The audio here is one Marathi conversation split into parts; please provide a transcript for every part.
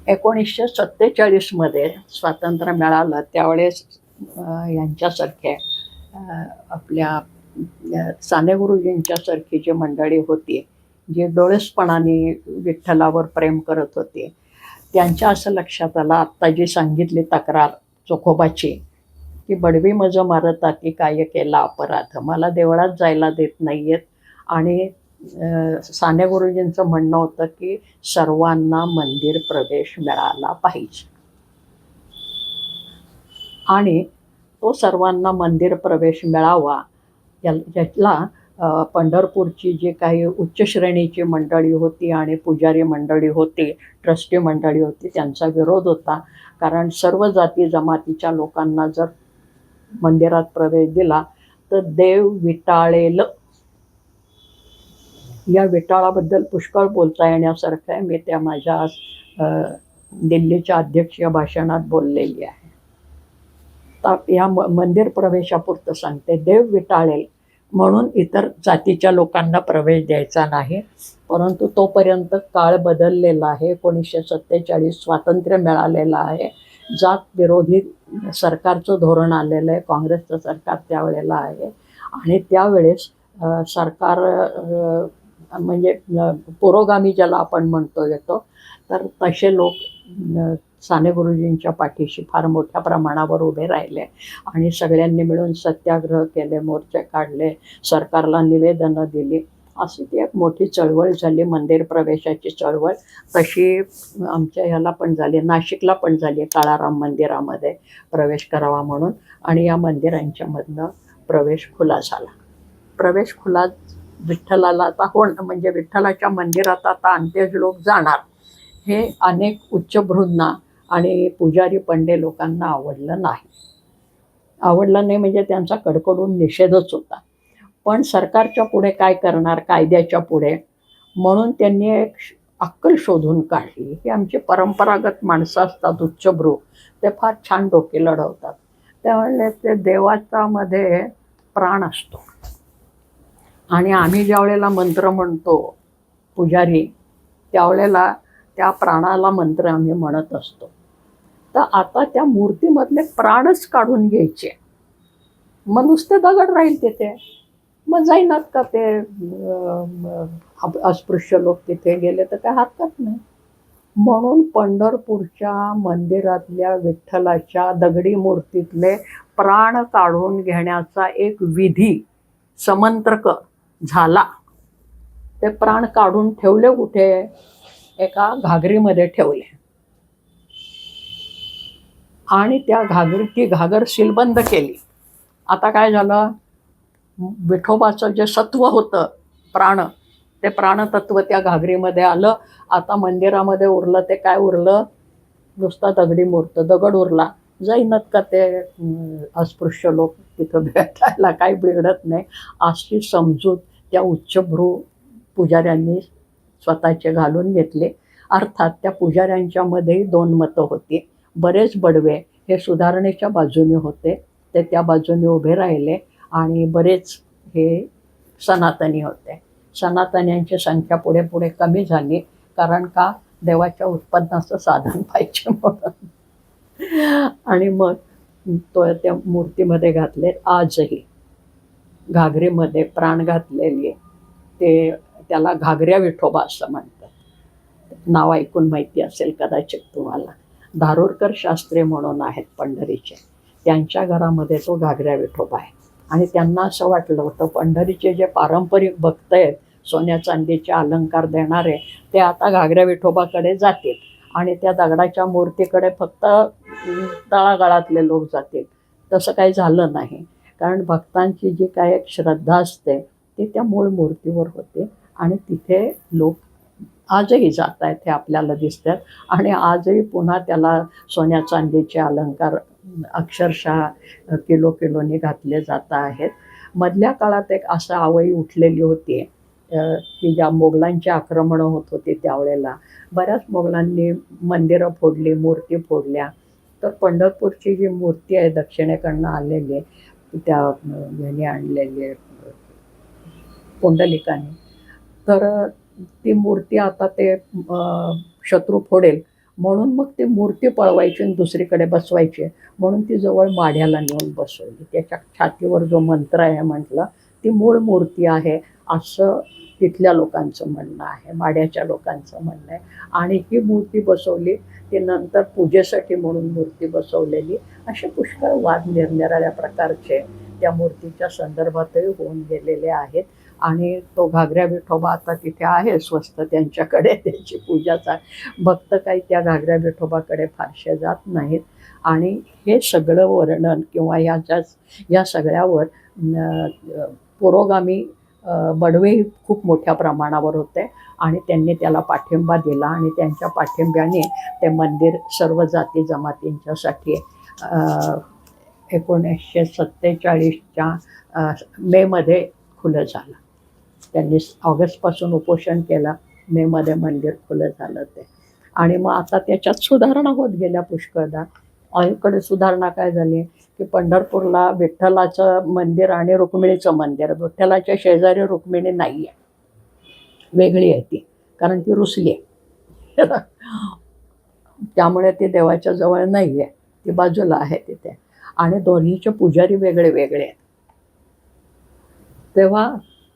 1947मध्ये स्वातंत्र्य मिळालं त्यावेळेस यांच्यासारख्या आपल्या साने गुरुजींच्यासारखी जी मंडळी होती, जी डोळसपणाने विठ्ठलावर प्रेम करत होते, त्यांच्या असं लक्षात आलं आत्ता जी सांगितली तक्रार चोखोबाची, की बडवी मज मारता की काय केला अपराध, मला देवळात जायला देत नाहीयेत. आणि साने गुरुजींचं म्हणणं होतं की सर्वांना मंदिर प्रवेश मिळाला पाहिजे, आणि तो सर्वांना मंदिर प्रवेश मिळावा याला पंढरपूरची जी काही उच्च श्रेणीची मंडळी होती आणि पुजारी मंडळी होती, ट्रस्टी मंडळी होती, त्यांचा विरोध होता. कारण सर्व जाती जमातीच्या लोकांना जर मंदिरात प्रवेश दिला तर देव विटाळेल. या विटाळाबद्दल पुष्कळ बोलता येण्यासारखं आहे. मी त्या माझ्या दिल्लीच्या अध्यक्षीय भाषणात बोललेली आहे. तर या मंदिर प्रवेशापुरतं सांगते, देव विटाळेल म्हणून इतर जातीच्या लोकांना प्रवेश द्यायचा नाही. परंतु तोपर्यंत काळ बदललेला आहे. 1947 स्वातंत्र्य मिळालेलं आहे. जात विरोधी सरकारचं धोरण आलेलं आहे. काँग्रेसचं सरकार त्यावेळेला आहे. आणि त्यावेळेस सरकार म्हणजे पुरोगामी ज्याला आपण म्हणतो येतो, तर तसे लोक साने गुरुजींच्या पाठीशी फार मोठ्या प्रमाणावर उभे राहिले आणि सगळ्यांनी मिळून सत्याग्रह केले, मोर्चे काढले, सरकारला निवेदनं दिली. अशी ती एक मोठी चळवळ झाली, मंदिर प्रवेशाची चळवळ. तशी आमच्या ह्याला पण झाली, नाशिकला पण झाली, काळाराम मंदिरामध्ये प्रवेश करावा म्हणून. आणि या मंदिरांच्यामधनं प्रवेश खुला झाला. प्रवेश खुला विठ्ठलाला आता म्हणजे विठ्ठलाच्या मंदिरात आता अंत्यज लोक जाणार, हे अनेक उच्चभ्रूंना आणि पुजारी पंडे लोकांना आवडलं नाही. आवडलं नाही म्हणजे त्यांचा कडकडून निषेधच होता. पण सरकारच्या पुढे काय करणार, कायद्याच्या पुढे, म्हणून त्यांनी एक अक्कल शोधून काढली. ही आमची परंपरागत माणसं असतात उच्चभ्रू, ते फार छान डोके लढवतात. त्यामुळे ते देवाचा मध्ये प्राण असतो, आणि आम्ही ज्या वेळेला मंत्र म्हणतो पुजारी, त्यावेळेला त्या प्राणाला मंत्र आम्ही म्हणत असतो. तर आता त्या मूर्तीमधले प्राणच काढून घ्यायचे, मग नुसते दगड राहील तिथे, मग जाईनात का ते अस्पृश्य लोक तिथे गेले तर काय हरकत नाही. म्हणून पंढरपूरच्या मंदिरातल्या विठ्ठलाच्या दगडी मूर्तीतले प्राण काढून घेण्याचा एक विधी समंत्रक झाला. ते प्राण काढून ठेवले कुठे, एका घागरीमध्ये ठेवले, आणि त्या ती घागर सीलबंद केली. आता काय झालं, विठोबाचं जे सत्व होतं प्राण, ते प्राणतत्व त्या घागरीमध्ये आलं. आता मंदिरामध्ये उरलं ते काय उरलं, नुसता दगडी मूर्त, दगड उरला. जाईनात का ते अस्पृश्य लोक तिथं भेटायला, काही बिघडत नाही, अशी समजूत त्या उच्चभ्रू पुजाऱ्यांनी स्वतःचे घालून घेतले. अर्थात त्या पुजाऱ्यांच्यामध्येही दोन मतं होती. बरेच बडवे हे सुधारणेच्या बाजूने होते, ते त्या बाजूने उभे राहिले, आणि बरेच हे सनातनी होते. सनातन्यांची संख्या पुढे पुढे कमी झाली, कारण का, देवाच्या उत्पन्नाचं साधन पाहिजे म्हणून. आणि मग तो त्या मूर्तीमध्ये घातले. आजही घागरीमध्ये प्राण घातलेली, ते त्याला घागऱ्या विठोबा असं म्हणतात. नाव ऐकून माहिती असेल कदाचित तुम्हाला. धारूरकर शास्त्री म्हणून आहेत पंढरीचे, त्यांच्या घरामध्ये तो घागऱ्या विठोबा आहे. आणि त्यांना असं वाटलं होतं, पंढरीचे जे पारंपरिक भक्त आहेत, सोन्या चांदीचे अलंकार देणारे, ते आता घागऱ्या विठोबाकडे जातील, आणि त्या दगडाच्या मूर्तीकडे फक्त तळागाळातले लोक जातील. तसं काही झालं नाही, कारण भक्तांची जी काय एक श्रद्धा असते ती त्या मूळ मूर्तीवर होते, आणि तिथे लोक आजही जात आहेत, हे आपल्याला दिसतात. आणि आजही पुन्हा त्याला सोन्या चांदीचे अलंकार अक्षरशः किलो किलोनी घातले जात आहेत. मधल्या काळात एक असं आवई उठलेली होती की ज्या मोगलांची आक्रमणं होत होती त्यावेळेला बऱ्याच मोगलांनी मंदिरं फोडली, मूर्ती फोडल्या. तर पंढरपूरची जी मूर्ती आहे दक्षिणेकडनं आलेली, त्या ह्याने आणलेली पुंडलिकाने, तर ती मूर्ती आता ते शत्रू फोडेल म्हणून मग ती मूर्ती पळवायची आणि दुसरीकडे बसवायची, म्हणून ती जवळ माढ्याला नेऊन बसवली. त्याच्या छातीवर जो मंत्र आहे म्हटलं, ती मूळ मूर्ती आहे असं तिथल्या लोकांचं म्हणणं आहे, माढ्याच्या लोकांचं म्हणणं आहे. आणि ही मूर्ती बसवली ती नंतर पूजेसाठी म्हणून मूर्ती बसवलेली, असे पुष्कळ वाद निरनिराळ्या प्रकारचे त्या मूर्तीच्या संदर्भातही होऊन गेलेले आहेत. आणि तो घागऱ्या विठोबा आता तिथे आहे स्वस्त त्यांच्याकडे, त्याची पूजाचा भक्त काही त्या घागऱ्या विठोबाकडे फारसे जात नाहीत. आणि हे सगळं वर्णन किंवा या सगळ्यावर पुरोगामी बडवे खूप मोठ्या प्रमाणावर होते आणि त्यांनी त्याला पाठिंबा दिला आणि त्यांच्या पाठिंब्याने ते मंदिर सर्व जाती जमातींच्यासाठी 1947च्या मेमध्ये खुलं झालं. त्यांनी ऑगस्टपासून उपोषण केलं, मेमध्ये मंदिर खुलं झालं ते. आणि मग आता त्याच्यात सुधारणा होत गेल्या पुष्कळदा. अलीकडे सुधारणा काय झाली की पंढरपूरला विठ्ठलाचं मंदिर आणि रुक्मिणीचं मंदिर, विठ्ठलाच्या शेजारी रुक्मिणी नाही आहे, वेगळी आहे ती, कारण ती रुसली आहे त्यामुळे ती देवाच्या जवळ नाही आहे, ती बाजूला आहे तिथे. आणि दोन्हीचे पुजारी वेगळे वेगळे आहेत. तेव्हा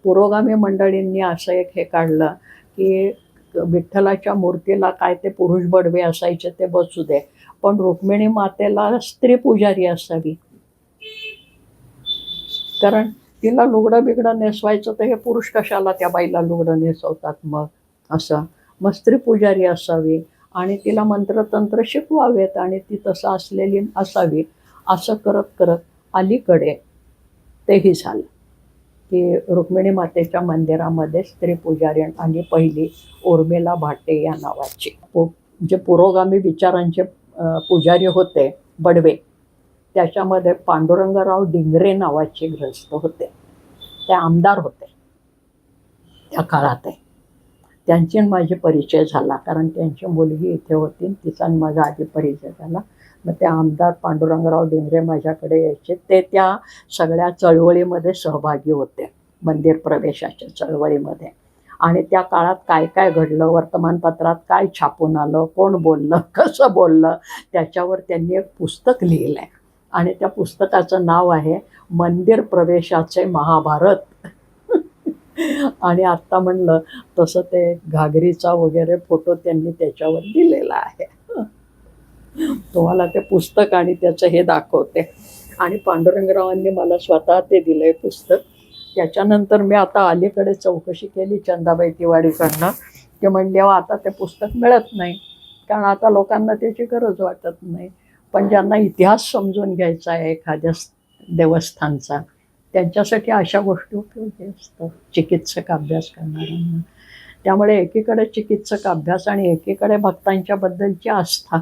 पुरोगामी मंडळींनी असं एक हे काढलं की विठ्ठलाच्या मूर्तीला काय ते पुरुष बडवे असायचे ते बसू दे, पण रुक्मिणी मातेला स्त्री पुजारी असावी, कारण तिला लुगडं बिगडं नेसवायचं तर हे पुरुष कशाला त्या बाईला लुगडं नेसवतात मग असं. मग स्त्री पुजारी असावी आणि तिला मंत्रतंत्र शिकवावेत आणि ती तसं असलेली असावी. असं करत करत अलीकडे तेही झालं की रुक्मिणी मातेच्या मंदिरामध्ये स्त्री पुजारी आणि पहिली उर्मिला भाटे या नावाची जे पुरोगामी विचारांचे पुजारी होते बडवे, त्याच्यामध्ये पांडुरंगराव डिंगरे नावाचे ग्रस्त होते. ते आमदार होते त्या काळात. त्यांची माझी परिचय झाला, कारण त्यांची मुलगी इथे होती, तिचा माझा आधी परिचय झाला. मग ते आमदार पांडुरंगराव डिंगरे माझ्याकडे यायचे. ते त्या सगळ्या चळवळीमध्ये सहभागी होते, मंदिर प्रवेशाच्या चळवळीमध्ये. आणि त्या काळात काय काय घडलं, वर्तमानपत्रात काय छापून आलं, कोण बोललं, कसं बोललं, त्याच्यावर त्यांनी एक पुस्तक लिहिलं आहे. आणि त्या पुस्तकाचं नाव आहे मंदिर प्रवेशाचे महाभारत आणि आत्ता म्हणलं तसं ते घागरीचा वगैरे फोटो त्यांनी त्याच्यावर दिलेला आहे. तुम्हाला ते पुस्तक आणि त्याचं हे दाखवते. आणि पांडुरंगरावांनी मला स्वतः ते दिलं आहे पुस्तक. त्याच्यानंतर मी आता अलीकडे चौकशी केली चंदाबाई तिवाडीकडनं, ते म्हणले आता ते पुस्तक मिळत नाही, कारण आता लोकांना त्याची गरज वाटत नाही. पण ज्यांना इतिहास समजून घ्यायचा आहे एखाद्या देवस्थानचा, त्यांच्यासाठी अशा गोष्टी उपयोगी असतात चिकित्सक अभ्यास करणाऱ्यांना. त्यामुळे एकीकडे चिकित्सक अभ्यास आणि एकीकडे भक्तांच्या बद्दलची आस्था